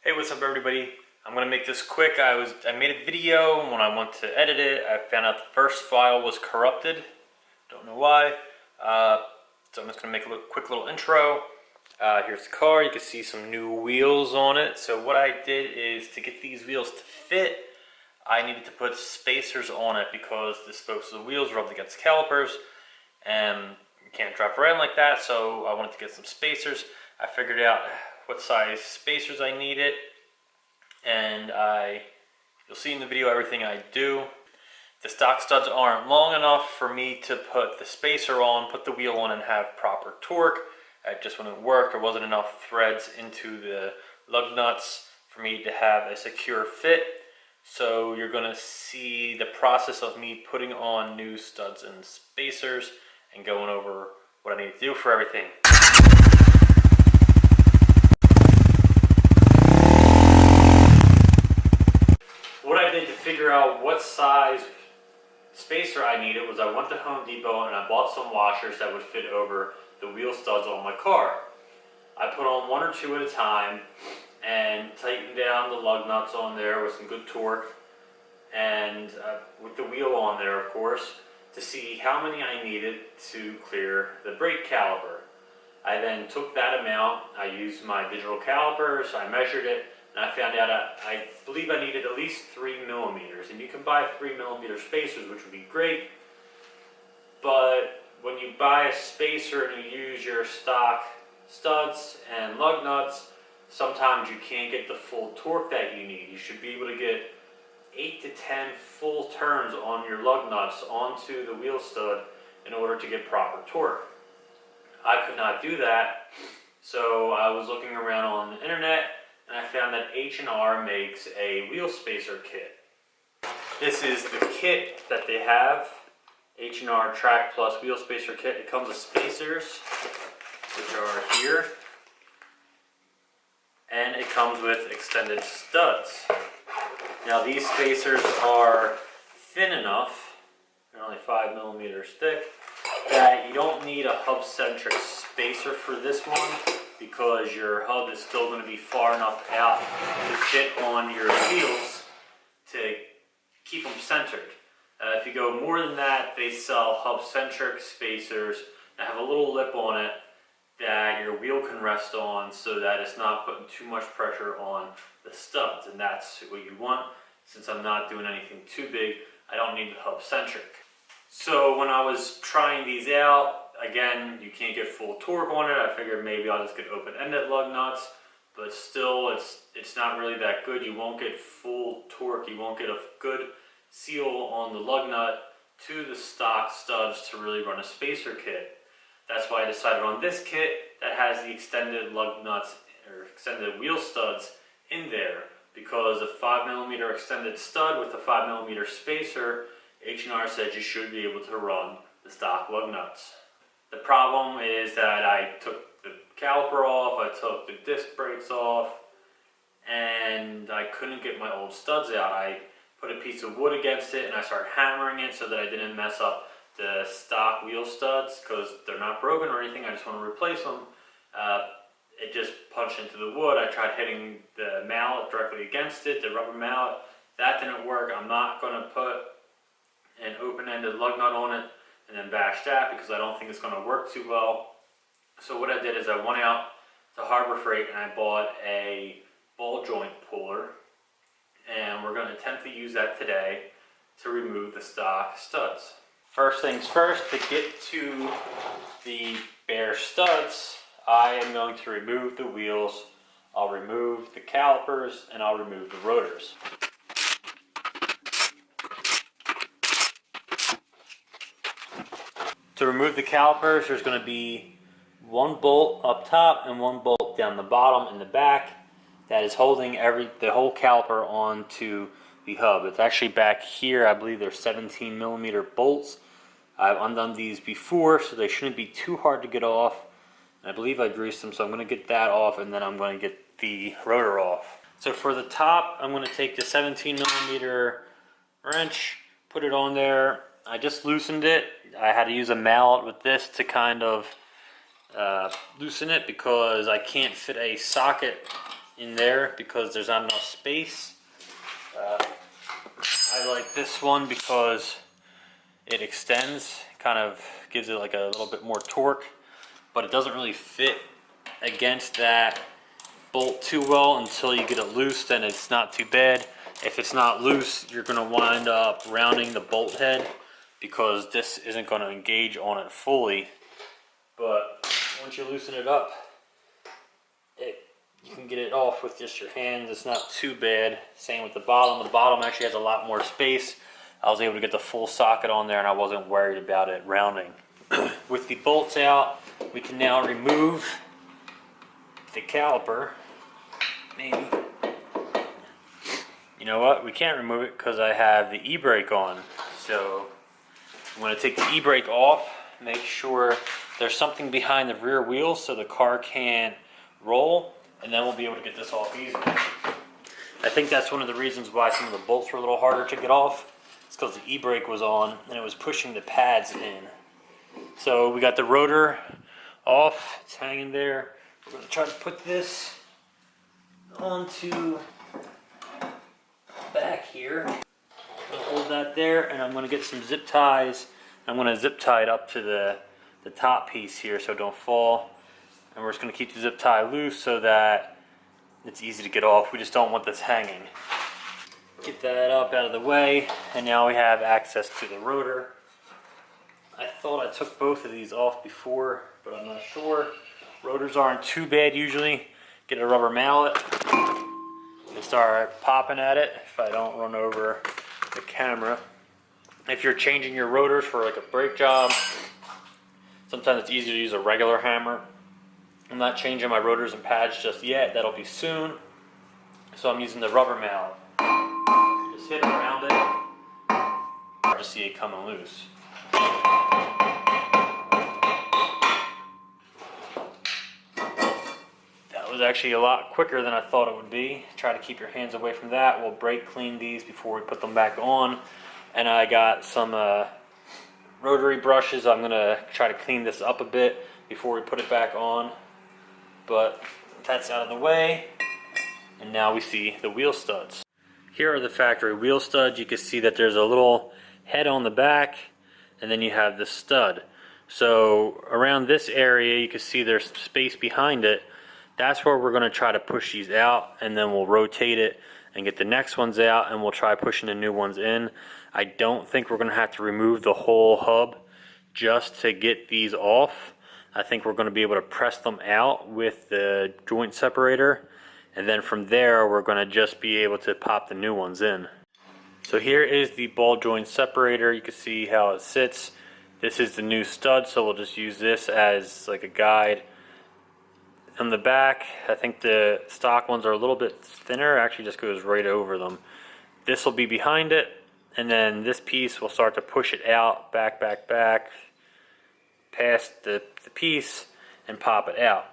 Hey, what's up everybody? I'm gonna make this quick. I made a video, and when I went to edit it, I found out the first file was corrupted. Don't know why. So I'm just gonna make a quick little intro. Here's the car. You can see some new wheels on it. So what I did is, to get these wheels to fit, I needed to put spacers on it because the spokes of the wheels rubbed against the calipers, and you can't drive around like that. So I wanted to get some spacers. I figured out what size spacers I needed, and you'll see in the video everything I do. The stock studs aren't long enough for me to put the spacer on, put the wheel on, and have proper torque. It just wouldn't work. There wasn't enough threads into the lug nuts for me to have a secure fit. So you're going to see the process of me putting on new studs and spacers and going over what I need to do for everything. What I did to figure out what size spacer I needed was I went to Home Depot and I bought some washers that would fit over the wheel studs on my car. I put on one or two at a time and tightened down the lug nuts on there with some good torque, and with the wheel on there, of course, to see how many I needed to clear the brake caliper. I then took that amount, I used my digital calipers, I measured it, and I found out I believe I needed at least 3 millimeters. And you can buy 3 millimeter spacers, which would be great. But when you buy a spacer and you use your stock studs and lug nuts, sometimes you can't get the full torque that you need. You should be able to get 8 to 10 full turns on your lug nuts onto the wheel stud in order to get proper torque. I could not do that, so I was looking around on the internet, and I found that H&R makes a wheel spacer kit. This is the kit that they have, H&R Track Plus Wheel Spacer Kit. It comes with spacers, which are here, and it comes with extended studs. Now these spacers are thin enough, they're only 5 millimeters thick, that you don't need a hub-centric spacer for this one, because your hub is still going to be far enough out to fit on your wheels to keep them centered. If you go more than that, they sell hub-centric spacers that have a little lip on it that your wheel can rest on, so that it's not putting too much pressure on the studs, and that's what you want. Since I'm not doing anything too big, I don't need the hub-centric. So when I was trying these out, again, you can't get full torque on it. I figured maybe I'll just get open-ended lug nuts, but still it's not really that good. You won't get full torque. You won't get a good seal on the lug nut to the stock studs to really run a spacer kit. That's why I decided on this kit that has the extended lug nuts or extended wheel studs in there, because a 5 millimeter extended stud with a 5 millimeter spacer, H&R said you should be able to run the stock lug nuts. The problem is that I took the caliper off, I took the disc brakes off, and I couldn't get my old studs out. I put a piece of wood against it and I started hammering it so that I didn't mess up the stock wheel studs, because they're not broken or anything, I just want to replace them. It just punched into the wood. I tried hitting the mallet directly against it, the rubber mallet. That didn't work. I'm not going to put an open-ended lug nut on it and then bash that, because I don't think it's going to work too well. So what I did is I went out to Harbor Freight and I bought a ball joint puller, and we're going to attempt to use that today to remove the stock studs. First things first, to get to the bare studs, I am going to remove the wheels, I'll remove the calipers, and I'll remove the rotors. To remove the calipers, there's going to be one bolt up top and one bolt down the bottom in the back that is holding the whole caliper onto the hub. It's actually back here. I believe they're 17 millimeter bolts. I've undone these before, so they shouldn't be too hard to get off. I believe I greased them, so I'm going to get that off, and then I'm going to get the rotor off. So for the top, I'm going to take the 17 millimeter wrench, put it on there. I just loosened it. I had to use a mallet with this to kind of loosen it, because I can't fit a socket in there because there's not enough space. I like this one because it extends, kind of gives it like a little bit more torque, but it doesn't really fit against that bolt too well until you get it loose. Then it's not too bad. If it's not loose, you're going to wind up rounding the bolt head because this isn't going to engage on it fully. But once you loosen it up, you can get it off with just your hands. It's not too bad. Same with the bottom. The bottom actually has a lot more space. I was able to get the full socket on there and I wasn't worried about it rounding. With the bolts out, we can now remove the caliper. Maybe. You know what? We can't remove it because I have the e-brake on. So I'm going to take the e-brake off, make sure there's something behind the rear wheels so the car can't roll, and then we'll be able to get this off easy. I think that's one of the reasons why some of the bolts were a little harder to get off. It's because the e-brake was on and it was pushing the pads in. So we got the rotor off, it's hanging there. We're going to try to put this onto back here. I'll hold that there, and I'm going to get some zip ties. I'm going to zip tie it up to the top piece here so it don't fall. And we're just going to keep the zip tie loose so that it's easy to get off. We just don't want this hanging. Get that up out of the way, and now we have access to the rotor. I thought I took both of these off before, but I'm not sure. Rotors aren't too bad usually. Get a rubber mallet and start popping at it if I don't run over the camera. If you're changing your rotors for like a brake job, sometimes it's easier to use a regular hammer. I'm not changing my rotors and pads just yet. That'll be soon. So I'm using the rubber mallet. Just hit around it. Hard to see it coming loose. That was actually a lot quicker than I thought it would be. Try to keep your hands away from that. We'll brake clean these before we put them back on. And I got some rotary brushes. I'm going to try to clean this up a bit before we put it back on. But that's out of the way. And now we see the wheel studs. Here are the factory wheel studs. You can see that there's a little head on the back, and then you have the stud. So around this area you can see there's space behind it. That's where we're going to try to push these out, and then we'll rotate it and get the next ones out, and we'll try pushing the new ones in. I don't think we're going to have to remove the whole hub just to get these off. I think we're going to be able to press them out with the joint separator, and then from there we're going to just be able to pop the new ones in. So here is the ball joint separator. You can see how it sits. This is the new stud, so we'll just use this as like a guide. On the back, I think the stock ones are a little bit thinner. It actually just goes right over them. This will be behind it, and then this piece will start to push it out, back, past the piece and pop it out.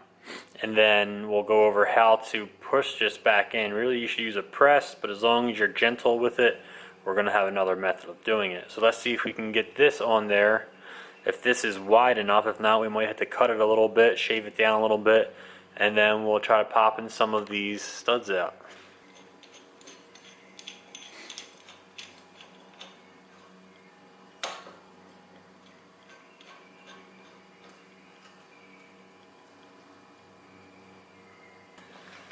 And then we'll go over how to push this back in. Really, you should use a press, but as long as you're gentle with it, we're going to have another method of doing it. So let's see if we can get this on there. If this is wide enough. If not, we might have to cut it a little bit, shave it down a little bit, and then we'll try popping some of these studs out.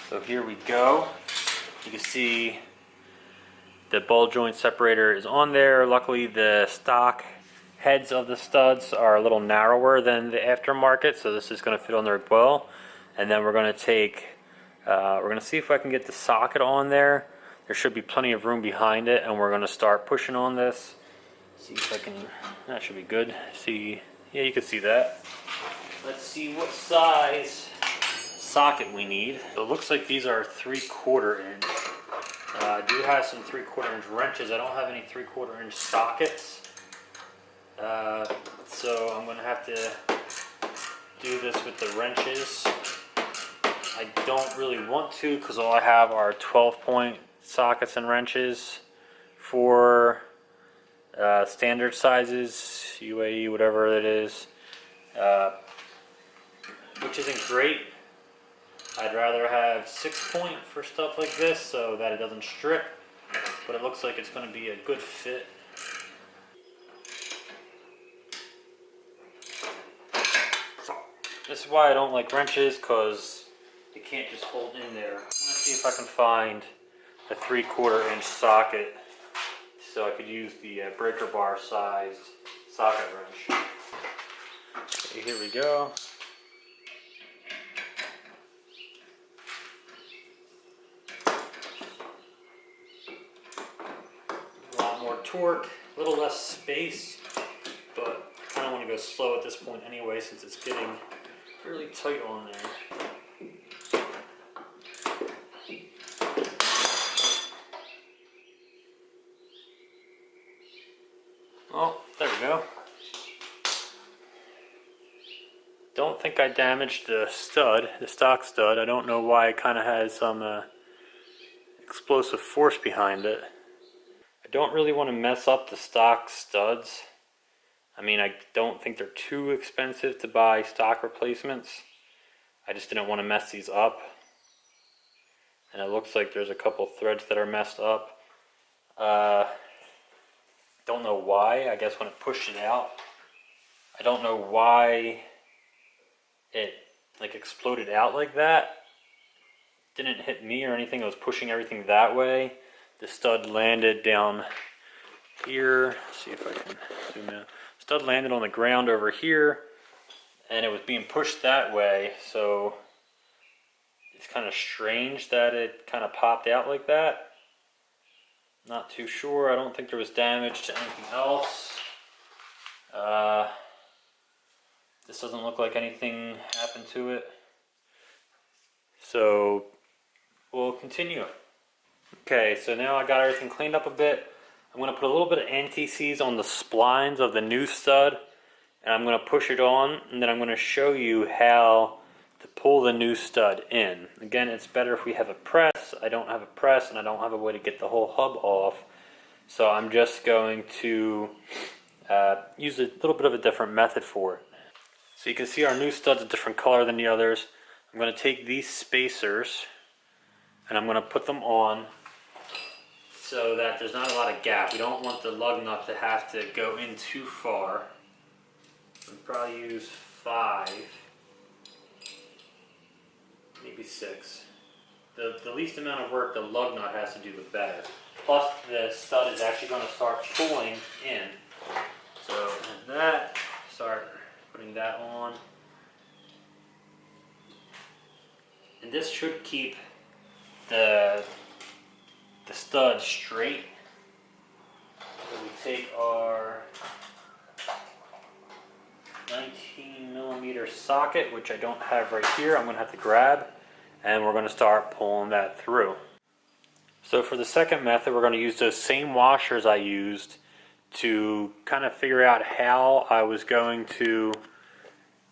So here we go. You can see the ball joint separator is on there. Luckily the stock heads of the studs are a little narrower than the aftermarket, so this is going to fit on there well. And then we're going to take, we're going to see if I can get the socket on there. There should be plenty of room behind it, and we're going to start pushing on this. See if I can, that should be good. See, yeah, you can see that. Let's see what size socket we need. So it looks like these are 3/4 inch. I do have some 3/4 inch wrenches. I don't have any 3/4 inch sockets. So I'm going to have to do this with the wrenches. I don't really want to because all I have are 12-point sockets and wrenches for standard sizes, UAE, whatever it is, which isn't great. I'd rather have 6-point for stuff like this so that it doesn't strip, but it looks like it's going to be a good fit. This is why I don't like wrenches, because you can't just hold in there. I'm going to see if I can find a 3/4 inch socket so I could use the breaker bar sized socket wrench. Okay, here we go. A lot more torque, a little less space, but I kind of want to go slow at this point anyway since it's getting really tight on there. Oh, there we go. Don't think I damaged the stud, the stock stud. I don't know why it kind of has some explosive force behind it. I don't really want to mess up the stock studs. I mean, I don't think they're too expensive to buy stock replacements. I just didn't want to mess these up. And it looks like there's a couple threads that are messed up. Don't know why. I guess when it pushed it out, I don't know why it like exploded out like that. Didn't hit me or anything. It was pushing everything that way. The stud landed down here. Let's see if I can zoom in. Stud landed on the ground over here, and it was being pushed that way, so it's kind of strange that it kind of popped out like that. Not too sure. I don't think there was damage to anything else. This doesn't look like anything happened to it. So we'll continue. Okay, so now I got everything cleaned up a bit. I'm going to put a little bit of anti-seize on the splines of the new stud, and I'm going to push it on, and then I'm going to show you how to pull the new stud in. Again, it's better if we have a press. I don't have a press, and I don't have a way to get the whole hub off, so I'm just going to use a little bit of a different method for it. So you can see our new stud's a different color than the others. I'm going to take these spacers, and I'm going to put them on so that there's not a lot of gap. We don't want the lug nut to have to go in too far. I'll probably use 5, maybe 6. The least amount of work the lug nut has to do, the better. Plus the stud is actually going to start pulling in. So that, start putting that on. And this should keep the stud straight. So we take our 19mm socket, which I don't have right here, I'm going to have to grab, and we're going to start pulling that through. So for the second method, we're going to use those same washers I used to kind of figure out how I was going to,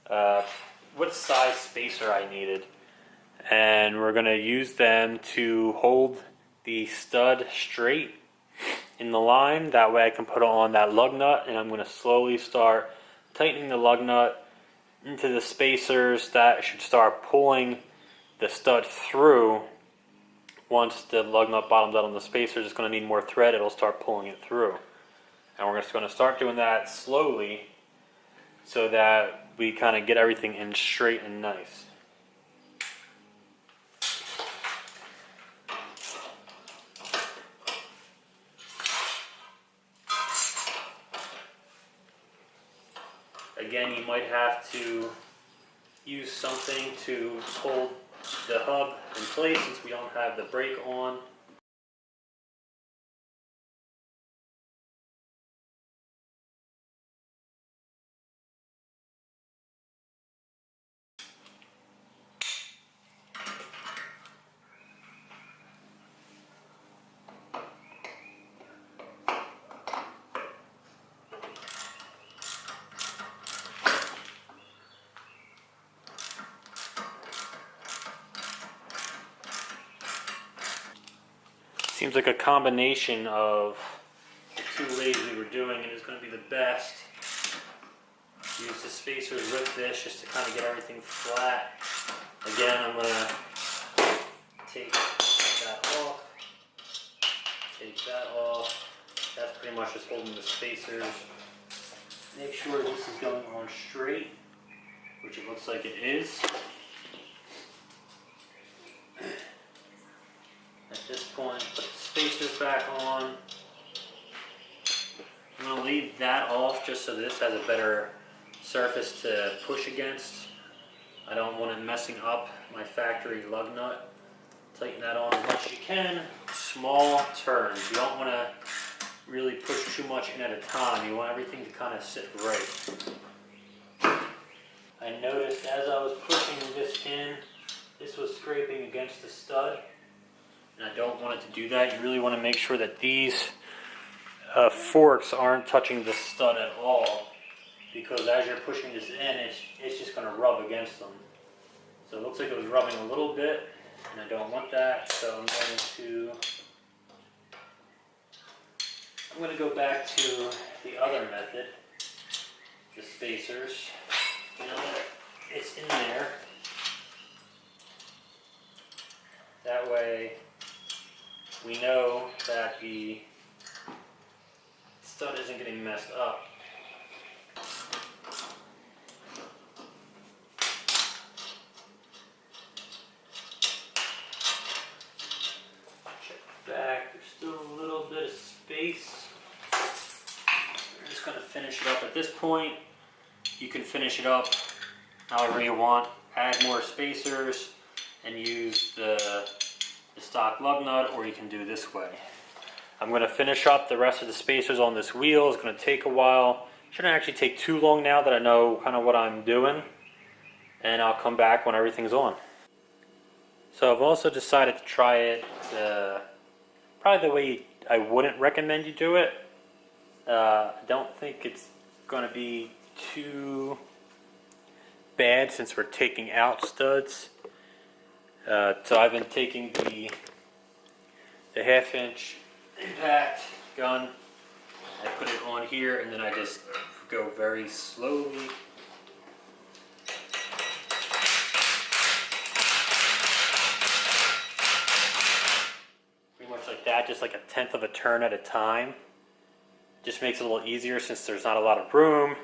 what size spacer I needed. And we're going to use them to hold the stud straight in the line. That way I can put on that lug nut, and I'm going to slowly start tightening the lug nut into the spacers. That should start pulling the stud through. Once the lug nut bottoms out on the spacers, it's going to need more thread. It'll start pulling it through. And we're just going to start doing that slowly so that we kind of get everything in straight and nice. Again, you might have to use something to hold the hub in place since we don't have the brake on. Seems like a combination of the two ways we were doing it is going to be the best. Use the spacers with this just to kind of get everything flat. Again, I'm going to take that off, take that off. That's pretty much just holding the spacers. Make sure this is going on straight, which it looks like it is. At this point, put the spacers back on. I'm going to leave that off just so this has a better surface to push against. I don't want it messing up my factory lug nut. Tighten that on as much as you can. Small turns. You don't want to really push too much in at a time. You want everything to kind of sit right. I noticed as I was pushing this in, this was scraping against the stud. And I don't want it to do that. You really want to make sure that these forks aren't touching the stud at all, because as you're pushing this in, it's just going to rub against them. So it looks like it was rubbing a little bit, and I don't want that, so I'm going to go back to the other method, the spacers. Now that it's in there, that way we know that the stud isn't getting messed up. Check back, there's still a little bit of space. I'm just going to finish it up at this point. You can finish it up however you want. Add more spacers and use the stock lug nut, or you can do this way. I'm going to finish up the rest of the spacers on this wheel. It's going to take a while. Shouldn't actually take too long now that I know kind of what I'm doing. And I'll come back when everything's on. So I've also decided to try it probably the way I wouldn't recommend you do it. I don't think it's going to be too bad since we're taking out studs. So I've been taking the 1/2 inch impact gun, I put it on here, and then I just go very slowly. Pretty much like that, just like 1/10 of a turn at a time. Just makes it a little easier since there's not a lot of room.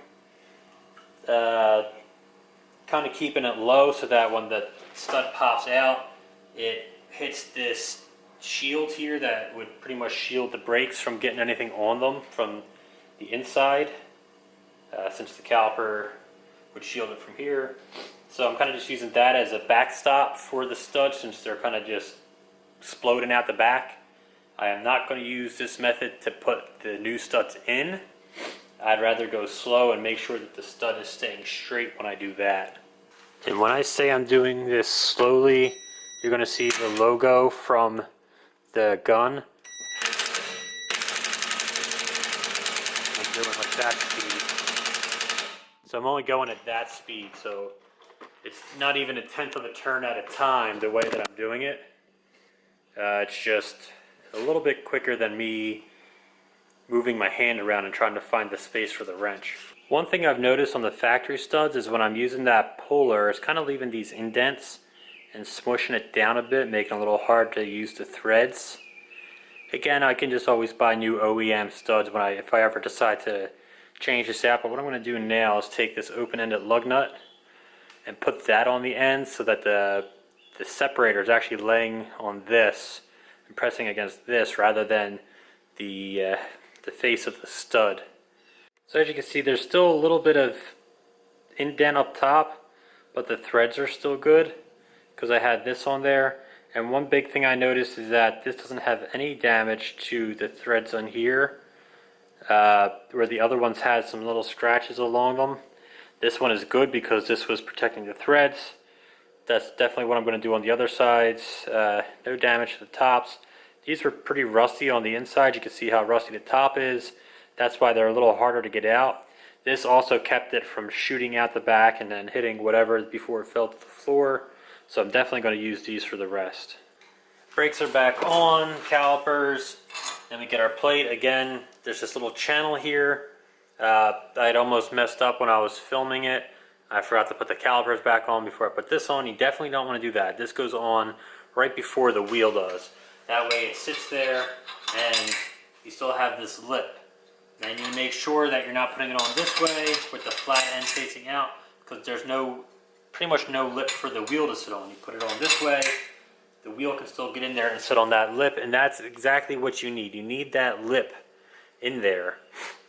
Kind of keeping it low so that when the stud pops out, it hits this shield here that would pretty much shield the brakes from getting anything on them from the inside, since the caliper would shield it from here. So I'm kind of just using that as a backstop for the studs since they're kind of just exploding out the back. I am not going to use this method to put the new studs in. I'd rather go slow and make sure that the stud is staying straight when I do that. And when I say I'm doing this slowly, you're going to see the logo from the gun. I'm doing like that speed. So I'm only going at that speed, so it's not even 1/10 of a turn at a time the way that I'm doing it. It's just a little bit quicker than me moving my hand around and trying to find the space for the wrench. One thing I've noticed on the factory studs is when I'm using that puller, it's kind of leaving these indents and smushing it down a bit, making it a little hard to use the threads. Again, I can just always buy new OEM studs if I ever decide to change this out, but what I'm going to do now is take this open-ended lug nut and put that on the end so that the separator is actually laying on this and pressing against this rather than the face of the stud. So as you can see, there's still a little bit of indent up top, but the threads are still good because I had this on there. And one big thing I noticed is that this doesn't have any damage to the threads on here, where the other ones had some little scratches along them. This one is good because this was protecting the threads. That's definitely what I'm going to do on the other sides. No damage to the tops. These were pretty rusty on the inside. You can see how rusty the top is. That's why they're a little harder to get out. This also kept it from shooting out the back and then hitting whatever before it fell to the floor. So I'm definitely going to use these for the rest. Brakes are back on, calipers. Then we get our plate. Again, there's this little channel here. I'd almost messed up when I was filming it. I forgot to put the calipers back on before I put this on. You definitely don't want to do that. This goes on right before the wheel does. That way it sits there and you still have this lip. And you make sure that you're not putting it on this way with the flat end facing out, because there's pretty much no lip for the wheel to sit on. You put it on this way, the wheel can still get in there and sit on that lip, and that's exactly what you need. You need that lip in there.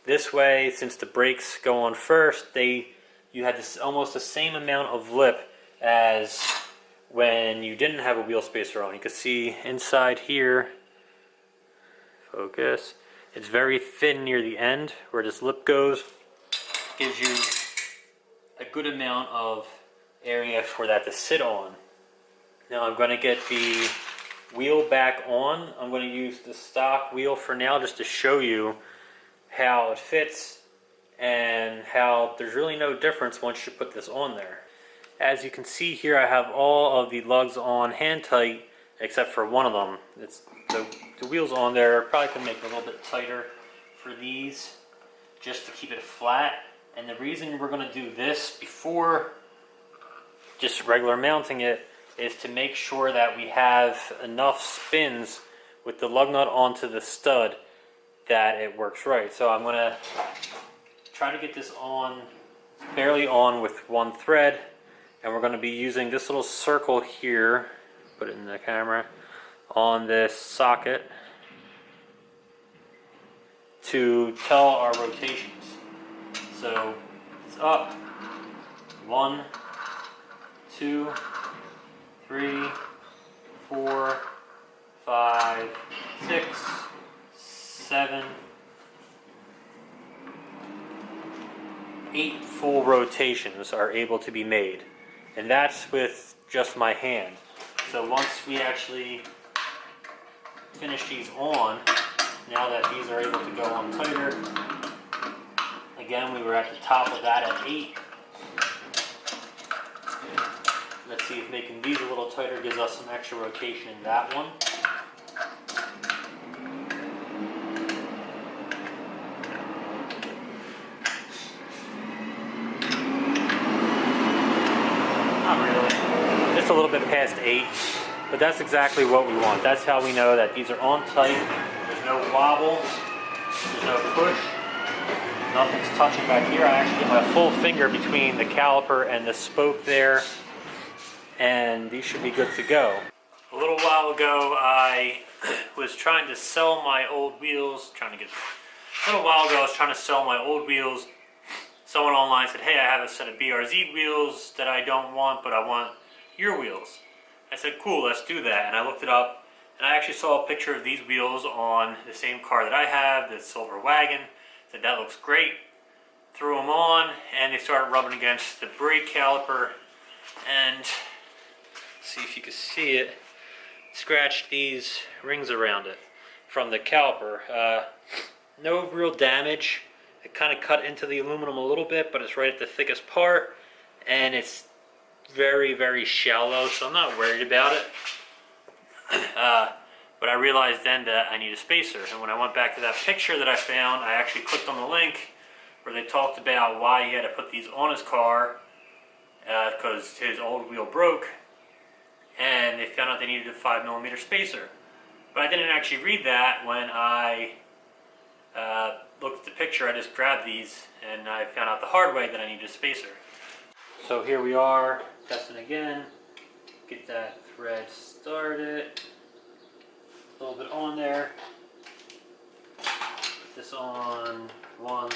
This way, since the brakes go on first, you had this almost the same amount of lip as when you didn't have a wheel spacer on. You can see inside here, focus, it's very thin near the end where this lip goes. Gives you a good amount of area for that to sit on. Now I'm going to get the wheel back on. I'm going to use the stock wheel for now just to show you how it fits and how there's really no difference once you put this on there. As you can see here, I have all of the lugs on hand tight except for one of them. It's the wheels on there. Probably can make it a little bit tighter for these just to keep it flat. And the reason we're going to do this before just regular mounting it is to make sure that we have enough spins with the lug nut onto the stud that it works right. So I'm going to try to get this on, barely on with one thread, and we're going to be using this little circle here, put it in the camera, on this socket to tell our rotations. So it's up, 1, 2, 3, 4, 5, 6, 7, 8 full rotations are able to be made, and that's with just my hand. So once we actually finish these on, now that these are able to go on tighter, again we were at the top of that at 8. Let's see if making these a little tighter gives us some extra rotation in that one. Not really. Just a little bit past 8, but that's exactly what we want. That's how we know that these are on tight. There's no wobble. There's no push. Nothing's touching back here. I actually get my full finger between the caliper and the spoke there, and these should be good to go. A little while ago, I was trying to sell my old wheels. A little while ago, I was trying to sell my old wheels. Someone online said, "Hey, I have a set of BRZ wheels that I don't want, but I want your wheels." I said, "Cool, let's do that." And I looked it up, and I actually saw a picture of these wheels on the same car that I have, the silver wagon. I said, "That looks great." Threw them on, and they started rubbing against the brake caliper, and see if you can see it, scratched these rings around it from the caliper. No real damage. It kind of cut into the aluminum a little bit, but it's right at the thickest part, and it's very, very shallow, so I'm not worried about it. But I realized then that I need a spacer, and when I went back to that picture that I found, I actually clicked on the link where they talked about why he had to put these on his car because his old wheel broke, and they found out they needed a 5mm spacer. But I didn't actually read that when I looked at the picture. I just grabbed these, and I found out the hard way that I needed a spacer. So here we are, testing again. Get that thread started. A little bit on there. Put this on 1,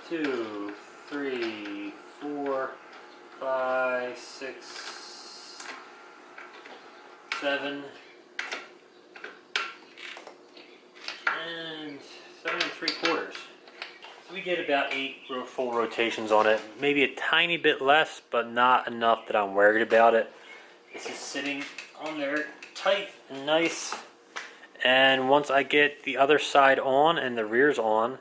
2, 3, 4, 5, 6, 7, and 7 3/4. So we get about 8 full rotations on it. Maybe a tiny bit less, but not enough that I'm worried about it. This is sitting on there tight and nice. And once I get the other side on and the rears on,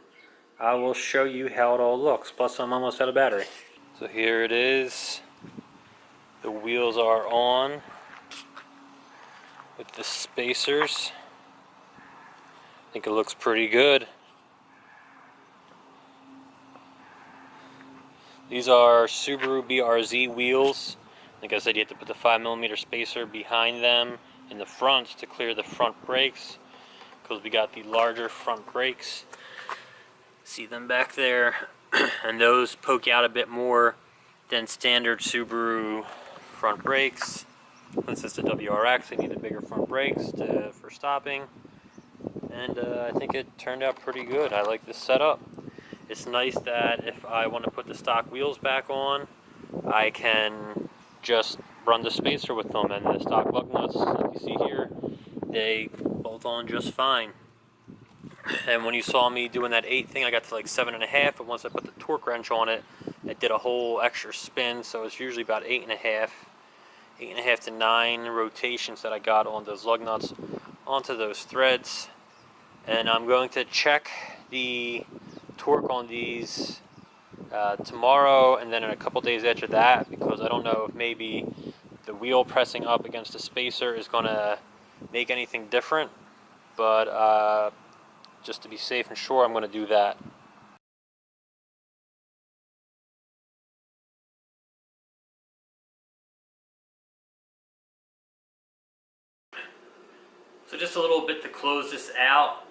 I will show you how it all looks. Plus I'm almost out of battery. So here it is. The wheels are on with the spacers. I think it looks pretty good. These are Subaru BRZ wheels. Like I said, you have to put the 5mm spacer behind them in the fronts to clear the front brakes, because we got the larger front brakes. See them back there? And those poke out a bit more than standard Subaru front brakes. Since it's a WRX, they need the bigger front brakes for stopping. And I think it turned out pretty good. I like this setup. It's nice that if I want to put the stock wheels back on, I can just run the spacer with them, and the stock lug nuts, like you see here, they bolt on just fine. And when you saw me doing that 8 thing, I got to like 7.5, but once I put the torque wrench on it, it did a whole extra spin, so it's usually about 8.5 to 9 rotations that I got on those lug nuts onto those threads. And I'm going to check the torque on these tomorrow, and then in a couple days after that, because I don't know if maybe the wheel pressing up against the spacer is going to make anything different, but just to be safe and sure, I'm going to do that. So just a little bit to close this out.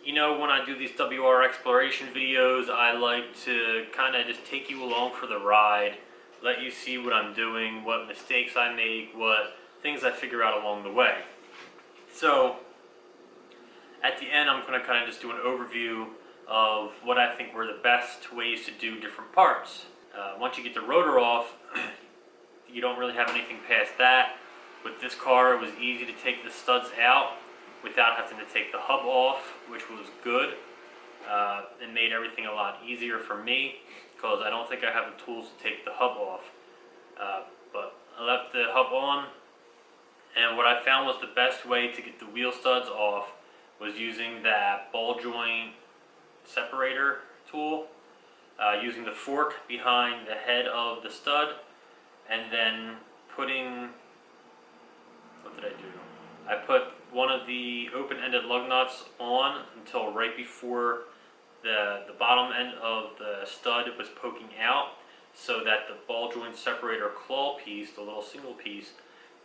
You know, when I do these WRXploration videos, I like to kind of just take you along for the ride, let you see what I'm doing, what mistakes I make, what things I figure out along the way. So at the end, I'm going to kind of just do an overview of what I think were the best ways to do different parts. Once you get the rotor off, you don't really have anything past that. With this car, it was easy to take the studs out without having to take the hub off, which was good. It made everything a lot easier for me, because I don't think I have the tools to take the hub off. But I left the hub on, and what I found was the best way to get the wheel studs off was using that ball joint separator tool, using the fork behind the head of the stud, and then putting, what did I do? I put one of the open-ended lug nuts on until right before the bottom end of the stud was poking out, so that the ball joint separator claw piece, the little single piece,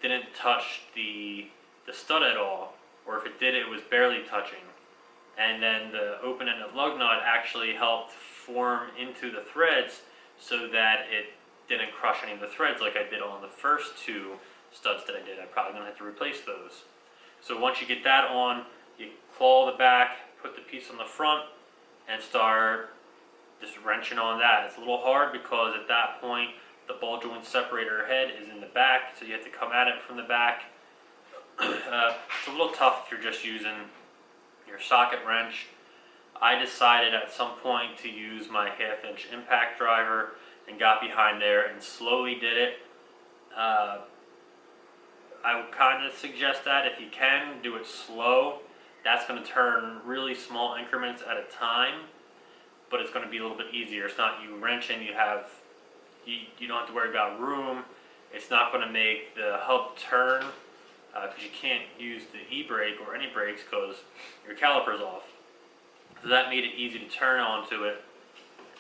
didn't touch the stud at all, or if it did, it was barely touching. And then the open-ended lug nut actually helped form into the threads so that it didn't crush any of the threads like I did on the first 2 studs that I did. I'm probably going to have to replace those. So once you get that on, you claw the back, put the piece on the front, and start just wrenching on that. It's a little hard because at that point the ball joint separator head is in the back, so you have to come at it from the back. It's a little tough if you're just using your socket wrench. I decided at some point to use my 1/2-inch impact driver and got behind there and slowly did it. I would kind of suggest that if you can, do it slow. That's going to turn really small increments at a time, but it's going to be a little bit easier. It's not you wrenching, you don't have to worry about room. It's not going to make the hub turn, because you can't use the e-brake or any brakes because your caliper's off. So that made it easy to turn onto it,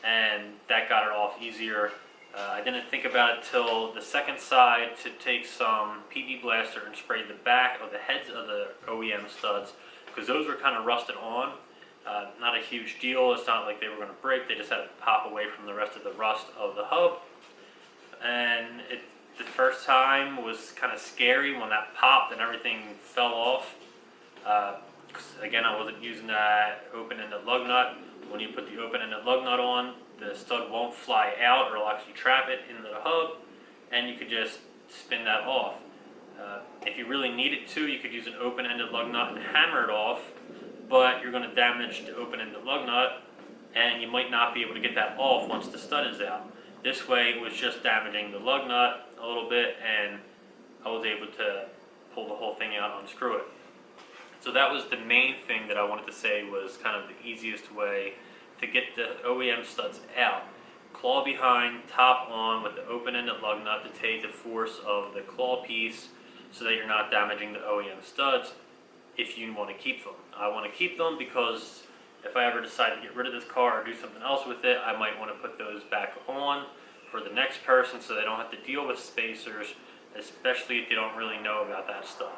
and that got it off easier. I didn't think about it till the second side to take some PB Blaster and spray the back of the heads of the OEM studs, because those were kind of rusted on. Not a huge deal. It's not like they were going to break. They just had to pop away from the rest of the rust of the hub. And the first time was kind of scary when that popped and everything fell off. Again, I wasn't using that open-ended lug nut. When you put the open-ended lug nut on, the stud won't fly out, or it'll actually trap it into the hub, and you could just spin that off. If you really needed to, you could use an open-ended lug nut and hammer it off, but you're going to damage the open-ended lug nut, and you might not be able to get that off once the stud is out. This way, it was just damaging the lug nut a little bit, and I was able to pull the whole thing out and unscrew it. So that was the main thing that I wanted to say was kind of the easiest way to get the OEM studs out. Claw behind, top on with the open-ended lug nut to take the force of the claw piece so that you're not damaging the OEM studs if you want to keep them. I want to keep them because if I ever decide to get rid of this car or do something else with it, I might want to put those back on for the next person so they don't have to deal with spacers especially if you don't really know about that stuff.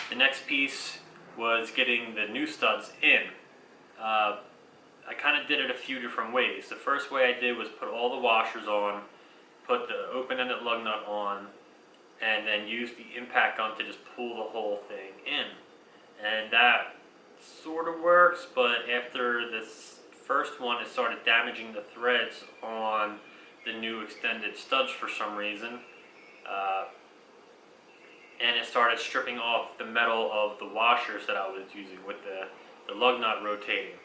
The next piece was getting the new studs in. I kind of did it a few different ways. The first way I did was put all the washers on, put the open-ended lug nut on, and then use the impact gun to just pull the whole thing in. And that sort of works, but after this first one, it started damaging the threads on the new extended studs for some reason. And it started stripping off the metal of the washers that I was using with the lug nut rotating.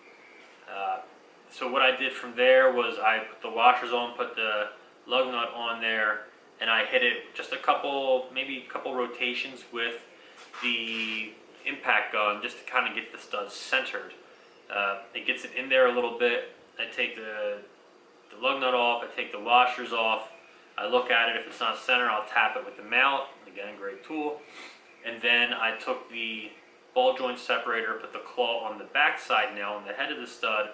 So what I did from there was I put the washers on, put the lug nut on there, and I hit it just maybe a couple rotations with the impact gun just to kind of get the studs centered. It gets it in there a little bit. I take the lug nut off, I take the washers off, I look at it. If it's not centered, I'll tap it with the mallet. Again, great tool. And then I took the ball joint separator, put the claw on the back side now on the head of the stud,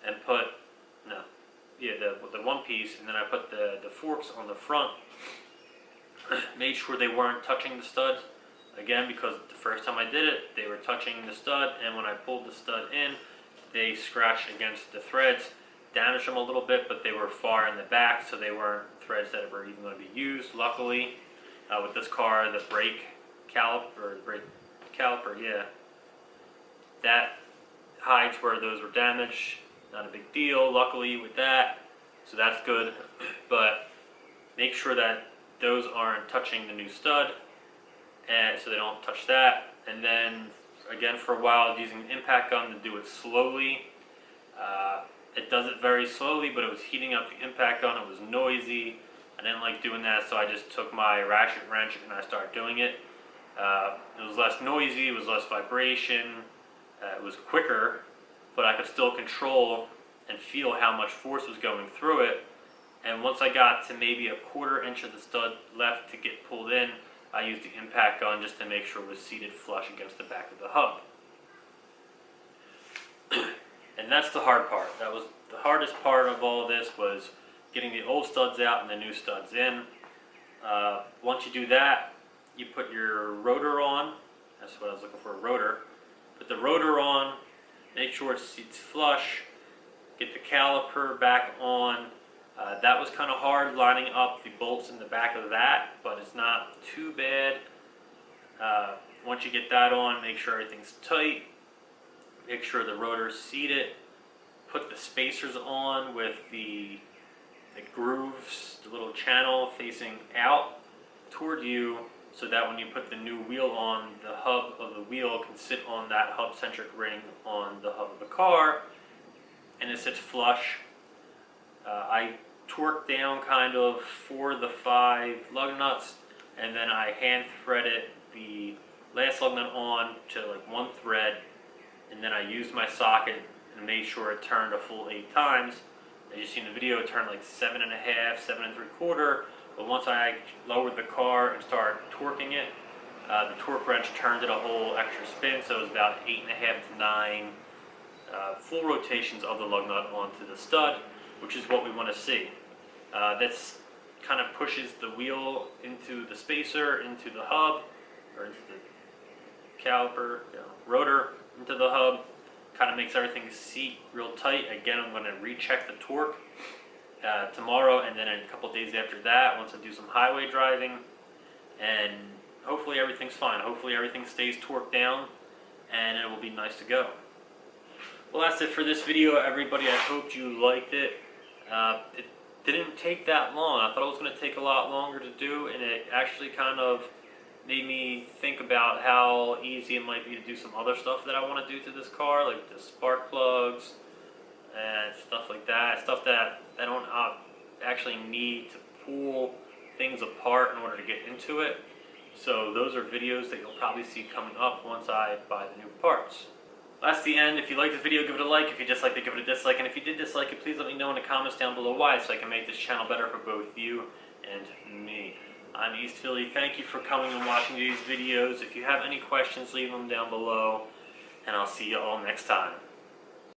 and put the one piece, and then I put the forks on the front. Made sure they weren't touching the studs. Again, because the first time I did it, they were touching the stud, and when I pulled the stud in, they scratched against the threads, damaged them a little bit, but they were far in the back, so they weren't threads that were even going to be used. Luckily, with this car, the brake caliper, yeah, that hides where those were damaged. Not a big deal, luckily, with that, so that's good. But make sure that those aren't touching the new stud, and so they don't touch that. And then again, for a while I was using the impact gun to do it slowly. It does it very slowly, but it was heating up the impact gun. It was noisy. I didn't like doing that, so I just took my ratchet wrench and I started doing it. It was less noisy, it was less vibration, it was quicker, but I could still control and feel how much force was going through it. And once I got to maybe a 1/4 inch of the stud left to get pulled in, I used the impact gun just to make sure it was seated flush against the back of the hub. And that's the hard part. That was the hardest part of all of this, was getting the old studs out and the new studs in. Once you do that, you put your rotor on. That's what I was looking for, a rotor. Put the rotor on, make sure it seats flush, get the caliper back on. That was kind of hard, lining up the bolts in the back of that, but it's not too bad. Once you get that on, make sure everything's tight. Make sure the rotor's seated. Put the spacers on with the grooves, the little channel facing out toward you, so that when you put the new wheel on, the hub of the wheel can sit on that hub-centric ring on the hub of the car, and it sits flush. I torque down kind of 4 of the 5 lug nuts, and then I hand threaded the last lug nut on to like 1 thread, and then I used my socket and made sure it turned a full 8 times. As you see in the video, it turned like 7.5, 7 3/4. But once I lowered the car and started torquing it, the torque wrench turned it a whole extra spin, so it was about 8.5 to 9 full rotations of the lug nut onto the stud, which is what we want to see. That's kind of pushes the wheel into the spacer, into the hub, or into the caliper, rotor, into the hub. Kind of makes everything seat real tight. Again, I'm going to recheck the torque tomorrow, and then a couple days after that, once I do some highway driving, and hopefully everything's fine. Hopefully everything stays torqued down, and it will be nice to go. Well, that's it for this video, everybody. I hope you liked it. It didn't take that long. I thought it was going to take a lot longer to do, and it actually kind of made me think about how easy it might be to do some other stuff that I want to do to this car, like the spark plugs and stuff like that. Stuff that I don't actually need to pull things apart in order to get into it. So those are videos that you'll probably see coming up once I buy the new parts. That's the end. If you liked the video, give it a like. If you disliked it, give it a dislike. And if you did dislike it, please let me know in the comments down below why, so I can make this channel better for both you and me. I'm East Philly. Thank you for coming and watching these videos. If you have any questions, leave them down below, and I'll see you all next time.